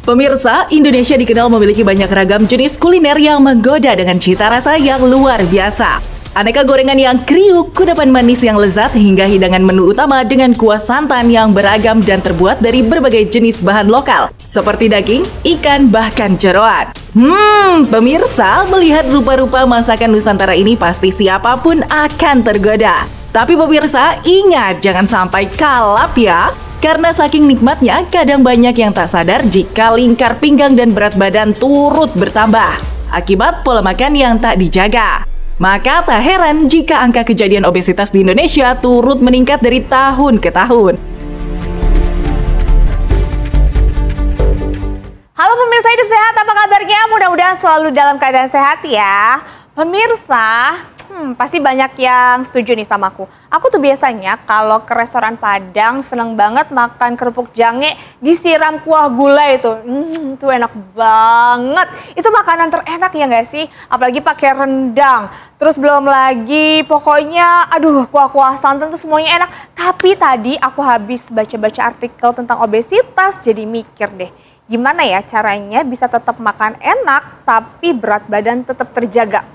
Pemirsa, Indonesia dikenal memiliki banyak ragam jenis kuliner yang menggoda dengan cita rasa yang luar biasa. Aneka gorengan yang kriuk, kudapan manis yang lezat, hingga hidangan menu utama dengan kuah santan yang beragam dan terbuat dari berbagai jenis bahan lokal, seperti daging, ikan, bahkan jeroan. Pemirsa, melihat rupa-rupa masakan Nusantara ini pasti siapapun akan tergoda. Tapi pemirsa, ingat jangan sampai kalap ya. Karena saking nikmatnya, kadang banyak yang tak sadar jika lingkar pinggang dan berat badan turut bertambah akibat pola makan yang tak dijaga. Maka tak heran jika angka kejadian obesitas di Indonesia turut meningkat dari tahun ke tahun. Halo pemirsa Hidup Sehat, apa kabarnya? Mudah-mudahan selalu dalam keadaan sehat ya. Pemirsa, pasti banyak yang setuju nih sama aku. Aku tuh biasanya kalau ke restoran Padang seneng banget makan kerupuk jange disiram kuah gula itu. Itu enak banget. Itu makanan terenak ya nggak sih? Apalagi pakai rendang. Terus belum lagi pokoknya aduh kuah-kuah santan tuh semuanya enak. Tapi tadi aku habis baca-baca artikel tentang obesitas jadi mikir deh. Gimana ya caranya bisa tetap makan enak tapi berat badan tetap terjaga?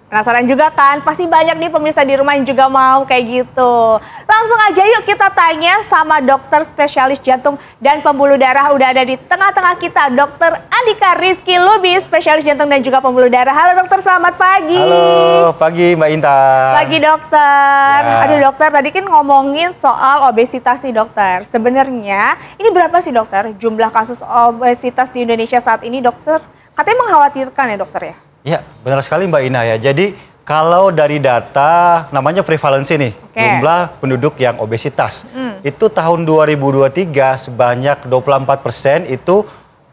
Penasaran juga kan? Pasti banyak nih pemirsa di rumah yang juga mau kayak gitu. Langsung aja yuk kita tanya sama dokter spesialis jantung dan pembuluh darah. Udah ada di tengah-tengah kita, Dokter Andika Rizky Lubis, spesialis jantung dan juga pembuluh darah. Halo dokter, selamat pagi. Halo, pagi Mbak Intan. Pagi dokter. Ya. Aduh dokter, tadi kan ngomongin soal obesitas nih dokter. Sebenarnya ini berapa sih dokter jumlah kasus obesitas di Indonesia saat ini dokter? Katanya mengkhawatirkan ya dokter ya? Ya, benar sekali Mbak Ina ya. Jadi kalau dari data namanya prevalensi nih, jumlah penduduk yang obesitas. Itu tahun 2023 sebanyak 24% itu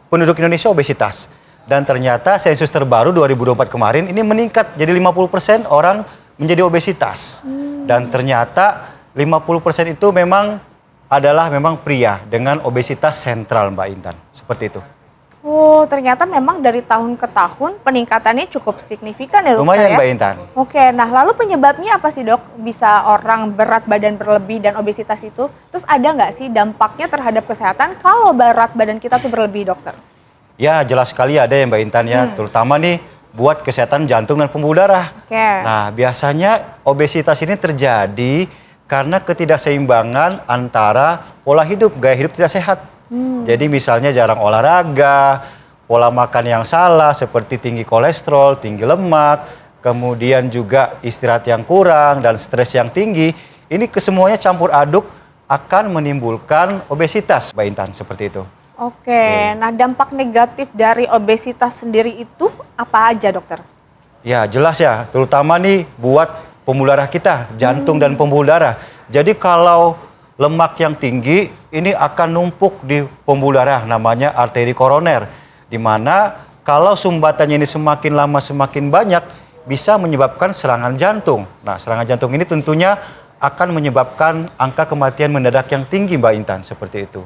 penduduk Indonesia obesitas. Dan ternyata sensus terbaru 2024 kemarin ini meningkat jadi 50% orang menjadi obesitas. Dan ternyata 50% itu memang pria dengan obesitas sentral Mbak Intan. Seperti itu. Oh, ternyata memang dari tahun ke tahun peningkatannya cukup signifikan ya dokter. Lumayan ya? Mbak Intan. Oke, nah lalu penyebabnya apa sih dok? Bisa orang berat badan berlebih dan obesitas itu? Terus ada nggak sih dampaknya terhadap kesehatan kalau berat badan kita tuh berlebih dokter? Ya jelas sekali ada ya Mbak Intan ya, terutama nih buat kesehatan jantung dan pembuluh darah. Nah biasanya obesitas ini terjadi karena ketidakseimbangan antara pola hidup, gaya hidup tidak sehat. Jadi misalnya jarang olahraga, pola makan yang salah seperti tinggi kolesterol, tinggi lemak, kemudian juga istirahat yang kurang dan stres yang tinggi. Ini kesemuanya campur aduk akan menimbulkan obesitas Mbak Intan, seperti itu. Oke, nah dampak negatif dari obesitas sendiri itu apa aja dokter? Ya jelas ya, terutama nih buat pembuluh darah kita, jantung dan pembuluh darah. Jadi kalau lemak yang tinggi ini akan numpuk di pembuluh darah, namanya arteri koroner. Di mana kalau sumbatannya ini semakin lama semakin banyak bisa menyebabkan serangan jantung. Nah serangan jantung ini tentunya akan menyebabkan angka kematian mendadak yang tinggi Mbak Intan, seperti itu.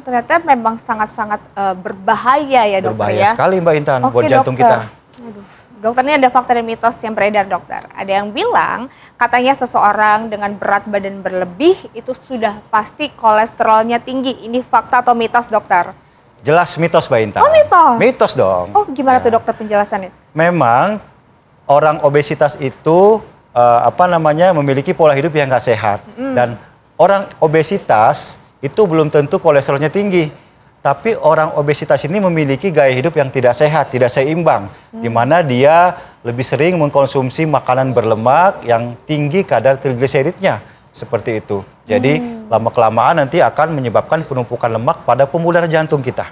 Ternyata memang sangat-sangat berbahaya ya dokter berbahaya ya. Berbahaya sekali Mbak Intan buat jantung dokter. kita. Aduh. Dokter, ini ada fakta dan mitos yang beredar dokter. Ada yang bilang katanya seseorang dengan berat badan berlebih itu sudah pasti kolesterolnya tinggi. Ini fakta atau mitos dokter? Jelas mitos Mbak Intan. Oh mitos? Mitos dong. Oh gimana tuh dokter penjelasannya? Memang orang obesitas itu memiliki pola hidup yang nggak sehat. Dan orang obesitas itu belum tentu kolesterolnya tinggi. Tapi orang obesitas ini memiliki gaya hidup yang tidak sehat, tidak seimbang. Di mana dia lebih sering mengkonsumsi makanan berlemak yang tinggi kadar trigliseridnya. Seperti itu. Jadi lama-kelamaan nanti akan menyebabkan penumpukan lemak pada pembuluh darah jantung kita.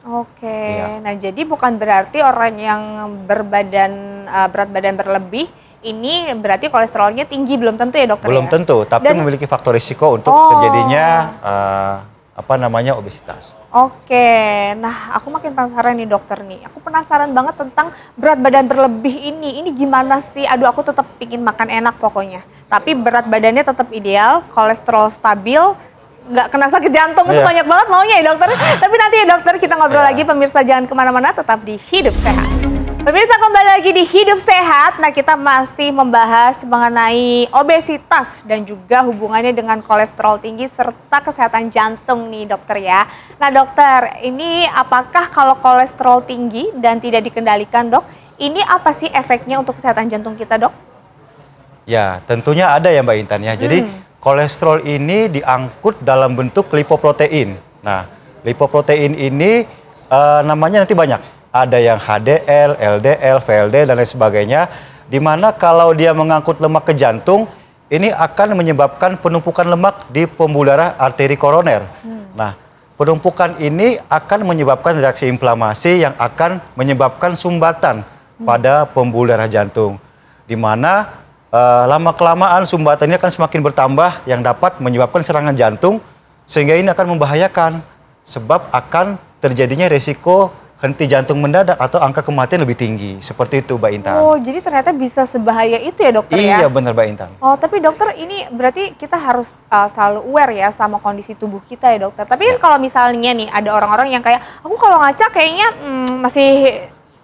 Oke, nah jadi bukan berarti orang yang berat badan berlebih ini berarti kolesterolnya tinggi, belum tentu ya dokter? Belum tentu, tapi memiliki faktor risiko untuk terjadinya obesitas. Oke, nah aku makin penasaran nih dokter nih. Aku penasaran banget tentang berat badan berlebih ini. Ini gimana sih? Aduh aku tetap pingin makan enak pokoknya. Tapi berat badannya tetap ideal, kolesterol stabil, nggak kena sakit jantung. Itu banyak banget maunya ya dokter. Tapi nanti ya dokter kita ngobrol lagi, pemirsa jangan kemana-mana, tetap di Hidup Sehat. Pemirsa, kembali lagi di Hidup Sehat. Nah, kita masih membahas mengenai obesitas dan juga hubungannya dengan kolesterol tinggi serta kesehatan jantung nih dokter ya. Nah dokter, ini apakah kalau kolesterol tinggi dan tidak dikendalikan dok, ini apa sih efeknya untuk kesehatan jantung kita dok? Ya, tentunya ada ya Mbak Intan ya. Jadi kolesterol ini diangkut dalam bentuk lipoprotein. Nah, lipoprotein ini namanya nanti banyak. Ada yang HDL, LDL, VLD, dan lain sebagainya. Dimana kalau dia mengangkut lemak ke jantung, ini akan menyebabkan penumpukan lemak di pembuluh darah arteri koroner. Nah, penumpukan ini akan menyebabkan reaksi inflamasi yang akan menyebabkan sumbatan pada pembuluh darah jantung. Dimana lama-kelamaan sumbatan ini akan semakin bertambah yang dapat menyebabkan serangan jantung, sehingga ini akan membahayakan. Sebab akan terjadinya resiko henti jantung mendadak atau angka kematian lebih tinggi. Seperti itu Mbak Intan. Oh, jadi ternyata bisa sebahaya itu ya dokter ya? Iya benar Mbak Intan. Oh, tapi dokter ini berarti kita harus selalu aware ya sama kondisi tubuh kita ya dokter. Tapi kan kalau misalnya nih ada orang-orang yang kayak, aku kalau ngaca kayaknya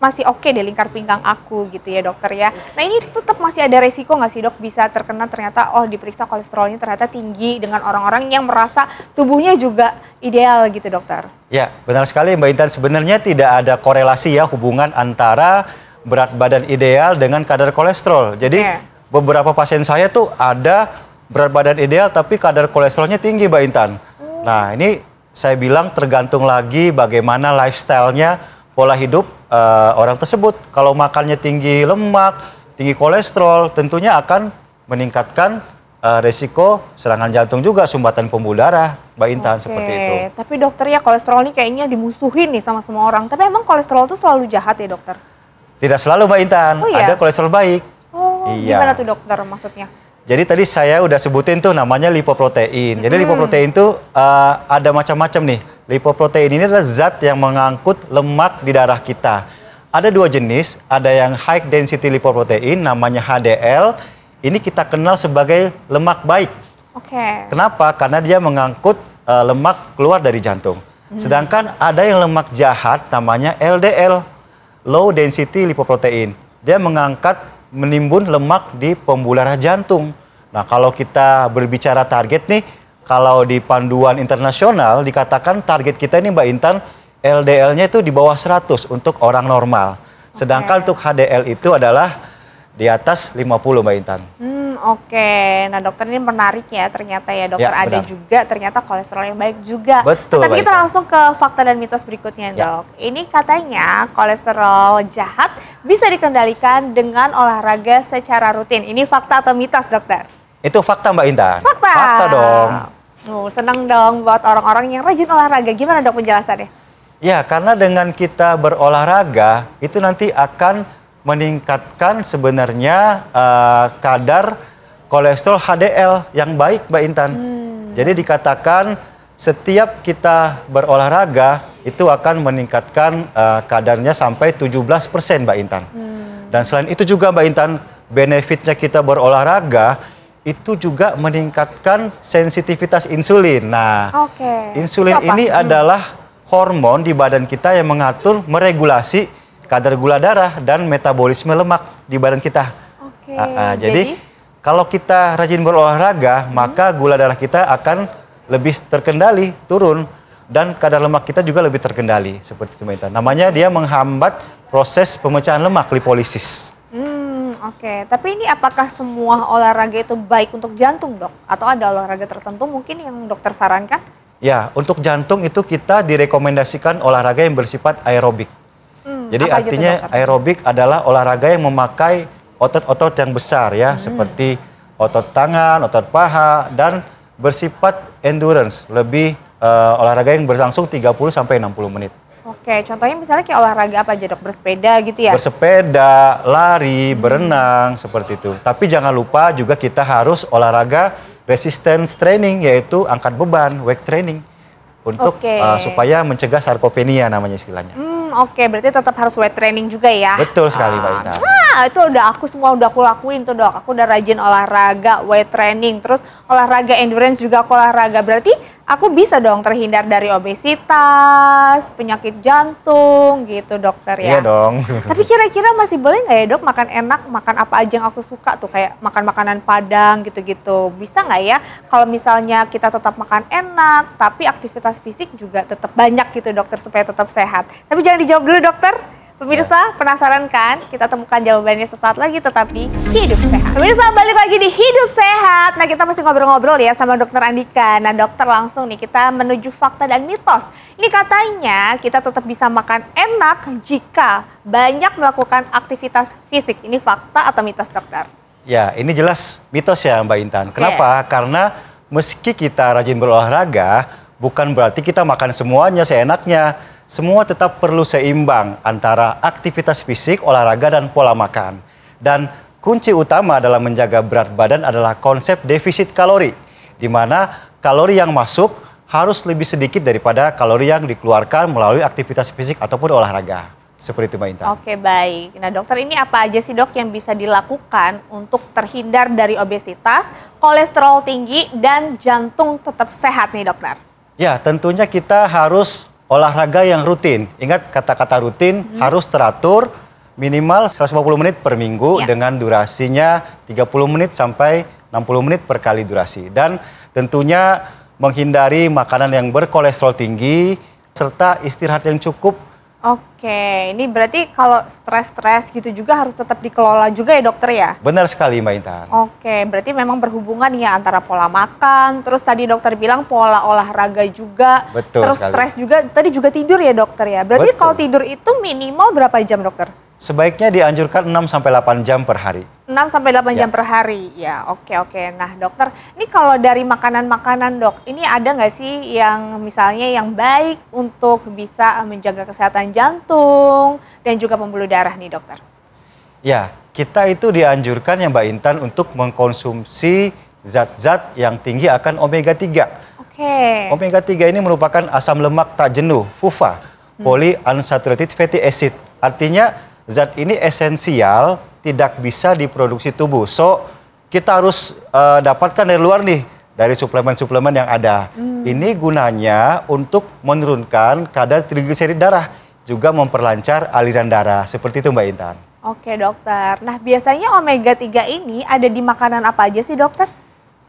masih oke deh lingkar pinggang aku gitu ya dokter ya. Nah ini tetap masih ada resiko nggak sih dok bisa terkena ternyata diperiksa kolesterolnya ternyata tinggi dengan orang-orang yang merasa tubuhnya juga ideal gitu dokter? Ya benar sekali Mbak Intan, sebenarnya tidak ada korelasi ya hubungan antara berat badan ideal dengan kadar kolesterol. Jadi beberapa pasien saya tuh ada berat badan ideal tapi kadar kolesterolnya tinggi Mbak Intan. Nah ini saya bilang tergantung lagi bagaimana lifestyle-nya, pola hidup orang tersebut. Kalau makannya tinggi lemak, tinggi kolesterol, tentunya akan meningkatkan resiko serangan jantung juga, sumbatan pembuluh darah, Mbak Intan, seperti itu. Tapi dokter ya kolesterol ini kayaknya dimusuhin nih sama semua orang. Tapi emang kolesterol itu selalu jahat ya dokter? Tidak selalu Mbak Intan, ada kolesterol baik. Gimana tuh dokter maksudnya? Jadi tadi saya udah sebutin tuh namanya lipoprotein. Jadi lipoprotein tuh ada macam-macam nih. Lipoprotein ini adalah zat yang mengangkut lemak di darah kita. Ada dua jenis, ada yang high density lipoprotein namanya HDL. Ini kita kenal sebagai lemak baik. Kenapa? Karena dia mengangkut lemak keluar dari jantung. Sedangkan ada yang lemak jahat namanya LDL, low density lipoprotein. Dia menimbun lemak di pembuluh darah jantung. Nah, kalau kita berbicara target nih, kalau di panduan internasional dikatakan target kita ini Mbak Intan, LDL-nya itu di bawah 100 untuk orang normal. Sedangkan untuk HDL itu adalah di atas 50 Mbak Intan. Nah dokter ini menarik ya ternyata ya dokter, ada juga ternyata kolesterol yang baik juga. Betul. Tapi kita langsung ke fakta dan mitos berikutnya dok. Ini katanya kolesterol jahat bisa dikendalikan dengan olahraga secara rutin. Ini fakta atau mitos dokter? Itu fakta Mbak Intan. Fakta dong. Senang dong buat orang-orang yang rajin olahraga. Gimana dok penjelasannya? Ya karena dengan kita berolahraga itu nanti akan meningkatkan sebenarnya kadar kolesterol HDL yang baik Mbak Intan. Jadi dikatakan setiap kita berolahraga itu akan meningkatkan kadarnya sampai 17% Mbak Intan. Dan selain itu juga Mbak Intan, benefitnya kita berolahraga itu juga meningkatkan sensitivitas insulin. Nah, insulin ini adalah hormon di badan kita yang mengatur, meregulasi kadar gula darah dan metabolisme lemak di badan kita. Jadi kalau kita rajin berolahraga, maka gula darah kita akan lebih terkendali, turun, dan kadar lemak kita juga lebih terkendali. Seperti itu, Mbak Intan. Namanya dia menghambat proses pemecahan lemak, lipolisis. Tapi ini apakah semua olahraga itu baik untuk jantung dok? Atau ada olahraga tertentu mungkin yang dokter sarankan? Ya, untuk jantung itu kita direkomendasikan olahraga yang bersifat aerobik. Jadi artinya aerobik adalah olahraga yang memakai otot-otot yang besar ya, seperti otot tangan, otot paha, dan bersifat endurance, lebih olahraga yang berlangsung 30-60 menit. Contohnya misalnya kayak olahraga apa aja dok? Bersepeda gitu ya? Bersepeda, lari, berenang, seperti itu. Tapi jangan lupa juga kita harus olahraga resistance training, yaitu angkat beban, weight training. Untuk supaya mencegah sarkopenia namanya istilahnya. Berarti tetap harus weight training juga ya? Betul sekali Mbak Intan. Itu udah aku lakuin tuh dok. Aku udah rajin olahraga, weight training, terus olahraga endurance juga aku olahraga. Berarti aku bisa dong terhindar dari obesitas, penyakit jantung gitu dokter ya? Iya dong. Tapi kira-kira masih boleh nggak ya dok makan enak, makan apa aja yang aku suka tuh kayak makan makanan Padang gitu-gitu. Bisa nggak ya kalau misalnya kita tetap makan enak, tapi aktivitas fisik juga tetap banyak gitu dokter supaya tetap sehat. Tapi jangan dijawab dulu dokter. Pemirsa, penasaran kan? Kita temukan jawabannya sesaat lagi tetap di Hidup Sehat. Pemirsa, balik lagi di Hidup Sehat. Nah, kita masih ngobrol-ngobrol ya sama dokter Andika. Nah, dokter langsung nih kita menuju fakta dan mitos. Ini katanya kita tetap bisa makan enak jika banyak melakukan aktivitas fisik. Ini fakta atau mitos dokter? Ya, ini jelas mitos ya Mbak Intan. Kenapa? Karena meski kita rajin berolahraga, bukan berarti kita makan semuanya seenaknya. Semua tetap perlu seimbang antara aktivitas fisik, olahraga, dan pola makan. Dan kunci utama dalam menjaga berat badan adalah konsep defisit kalori, di mana kalori yang masuk harus lebih sedikit daripada kalori yang dikeluarkan melalui aktivitas fisik ataupun olahraga. Seperti itu Mbak Intan. Oke, baik. Nah dokter, ini apa aja sih dok yang bisa dilakukan untuk terhindar dari obesitas, kolesterol tinggi, dan jantung tetap sehat nih dokter? Ya, tentunya kita harus olahraga yang rutin. Ingat kata-kata rutin harus teratur minimal 150 menit per minggu dengan durasinya 30 menit sampai 60 menit per kali durasi. Dan tentunya menghindari makanan yang berkolesterol tinggi serta istirahat yang cukup. Oke, ini berarti kalau stres-stres gitu juga harus tetap dikelola juga ya dokter ya? Benar sekali Mbak Intan. Oke, berarti memang berhubungan ya antara pola makan, terus tadi dokter bilang pola olahraga juga, Betul terus sekali. stres juga, tadi juga tidur ya dokter ya? Berarti Betul. kalau tidur itu minimal berapa jam dokter? Sebaiknya dianjurkan 6-8 jam per hari. 6-8 Ya. jam per hari, ya oke. Nah dokter, ini kalau dari makanan-makanan dok, ini ada nggak sih yang misalnya yang baik untuk bisa menjaga kesehatan jantung dan juga pembuluh darah nih dokter? Ya, kita itu dianjurkan ya Mbak Intan untuk mengkonsumsi zat-zat yang tinggi akan omega 3. Oke. Omega 3 ini merupakan asam lemak tak jenuh, PUFA, polyunsaturated fatty acid. Artinya zat ini esensial, tidak bisa diproduksi tubuh. So, kita harus dapatkan dari luar nih, dari suplemen-suplemen yang ada. Ini gunanya untuk menurunkan kadar trigliserid darah, juga memperlancar aliran darah. Seperti itu Mbak Intan. Oke dokter, nah biasanya omega 3 ini ada di makanan apa aja sih dokter?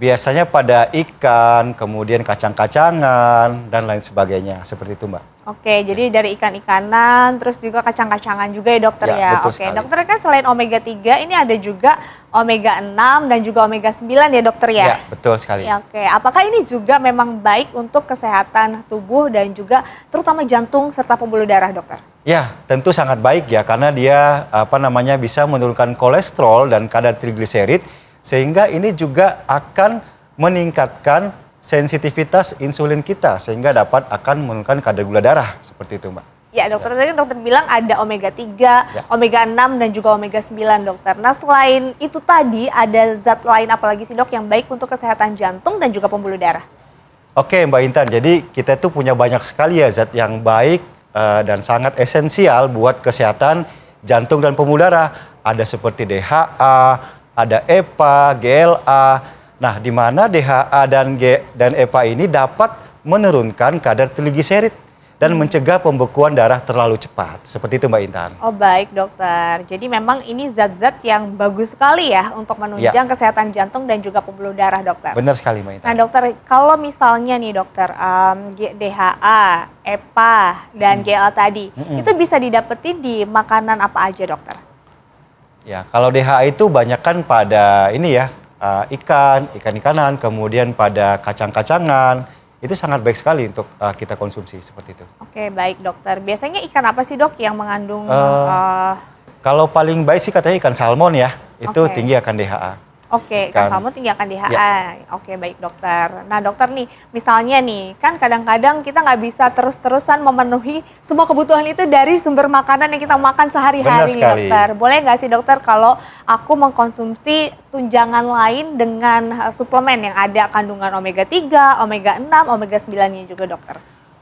Biasanya pada ikan, kemudian kacang-kacangan, dan lain sebagainya. Seperti itu Mbak. Oke, jadi dari ikan-ikanan, terus juga kacang-kacangan juga ya dokter Ya, ya? betul Oke, sekali. dokter kan selain omega 3 ini ada juga omega 6 dan juga omega 9 ya dokter ya? Ya, betul sekali. Ya, oke, apakah ini juga memang baik untuk kesehatan tubuh dan juga terutama jantung serta pembuluh darah dokter? Ya, tentu sangat baik ya, karena dia bisa menurunkan kolesterol dan kadar trigliserid, sehingga ini juga akan meningkatkan sensitivitas insulin kita sehingga dapat akan menurunkan kadar gula darah seperti itu Mbak. Ya dokter, tadi kan dokter bilang ada omega 3, omega 6 dan juga omega 9 dokter. Nah selain itu tadi ada zat lain apalagi sih dok yang baik untuk kesehatan jantung dan juga pembuluh darah? Oke Mbak Intan, jadi kita tuh punya banyak sekali ya zat yang baik dan sangat esensial buat kesehatan jantung dan pembuluh darah. Ada seperti DHA, ada EPA, GLA. Nah, di mana DHA dan EPA ini dapat menurunkan kadar trigliserid dan mencegah pembekuan darah terlalu cepat. Seperti itu Mbak Intan. Oh baik dokter, jadi memang ini zat-zat yang bagus sekali ya untuk menunjang kesehatan jantung dan juga pembuluh darah dokter. Benar sekali Mbak Intan. Nah dokter, kalau misalnya nih dokter, DHA, EPA, dan GLA tadi, itu bisa didapetin di makanan apa aja dokter? Ya, kalau DHA itu banyakkan pada ini ya, ikan-ikanan, kemudian pada kacang-kacangan. Itu sangat baik sekali untuk kita konsumsi seperti itu. Oke, baik dokter. Biasanya ikan apa sih dok yang mengandung? Kalau paling baik sih katanya ikan salmon ya, itu Oke. tinggi akan DHA. Oke, ikan salmon tinggi akan DHA. Oke, baik dokter. Nah dokter nih, misalnya nih, kan kadang-kadang kita nggak bisa terus-terusan memenuhi semua kebutuhan itu dari sumber makanan yang kita makan sehari-hari nih dokter. Boleh nggak sih dokter kalau aku mengkonsumsi tunjangan lain dengan suplemen yang ada kandungan omega 3, omega 6, omega 9-nya juga dokter?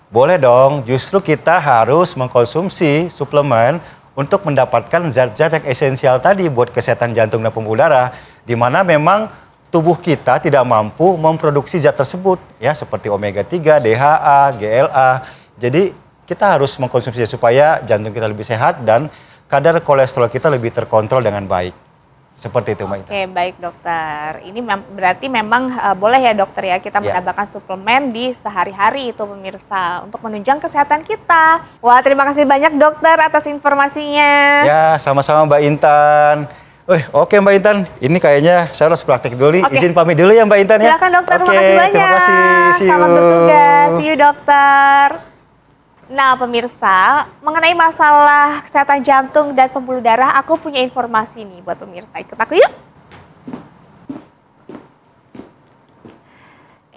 Boleh dong, justru kita harus mengkonsumsi suplemen untuk mendapatkan zat-zat yang esensial tadi buat kesehatan jantung dan pembuluh darah, di mana memang tubuh kita tidak mampu memproduksi zat tersebut, ya seperti omega 3, DHA, GLA. Jadi kita harus mengkonsumsi supaya jantung kita lebih sehat dan kadar kolesterol kita lebih terkontrol dengan baik. Seperti itu, Mbak Intan. Oke, baik dokter. Ini berarti memang boleh ya dokter ya kita menambahkan suplemen di sehari-hari itu pemirsa untuk menunjang kesehatan kita. Wah, terima kasih banyak dokter atas informasinya. Ya, sama-sama Mbak Intan. Oke Mbak Intan, ini kayaknya saya harus praktek dulu nih. Izin pamit dulu ya Mbak Intan ya. Silakan dokter, Oke, makasih banyak. Terima kasih, see you. Selamat bertugas, see you dokter. Nah pemirsa, mengenai masalah kesehatan jantung dan pembuluh darah, aku punya informasi nih buat pemirsa. Ikut aku yuk.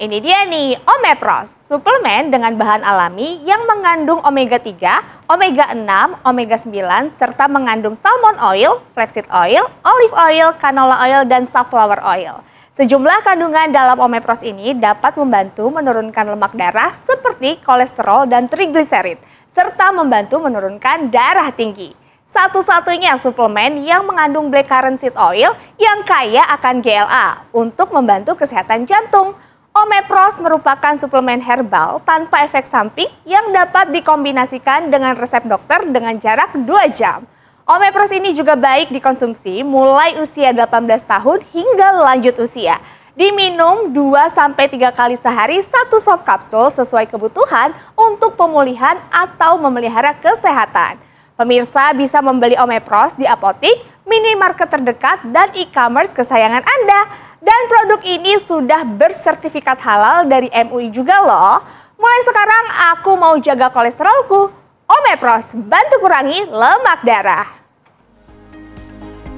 Ini dia nih, Omepros, suplemen dengan bahan alami yang mengandung omega 3, omega 6, omega 9, serta mengandung salmon oil, flaxseed oil, olive oil, canola oil, dan safflower oil. Sejumlah kandungan dalam Omepros ini dapat membantu menurunkan lemak darah seperti kolesterol dan trigliserid, serta membantu menurunkan darah tinggi. Satu-satunya suplemen yang mengandung blackcurrant seed oil yang kaya akan GLA untuk membantu kesehatan jantung. Omepros merupakan suplemen herbal tanpa efek samping yang dapat dikombinasikan dengan resep dokter dengan jarak 2 jam. Omepros ini juga baik dikonsumsi mulai usia 18 tahun hingga lanjut usia. Diminum 2-3 kali sehari 1 soft kapsul sesuai kebutuhan untuk pemulihan atau memelihara kesehatan. Pemirsa bisa membeli Omepros di apotik, minimarket terdekat, dan e-commerce kesayangan Anda. Dan produk ini sudah bersertifikat halal dari MUI juga loh. Mulai sekarang aku mau jaga kolesterolku. Omepros, bantu kurangi lemak darah.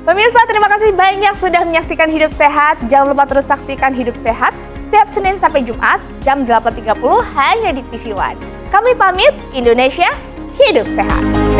Pemirsa, terima kasih banyak sudah menyaksikan Hidup Sehat. Jangan lupa terus saksikan Hidup Sehat setiap Senin sampai Jumat jam 8.30 hanya di TV One. Kami pamit, Indonesia Hidup Sehat.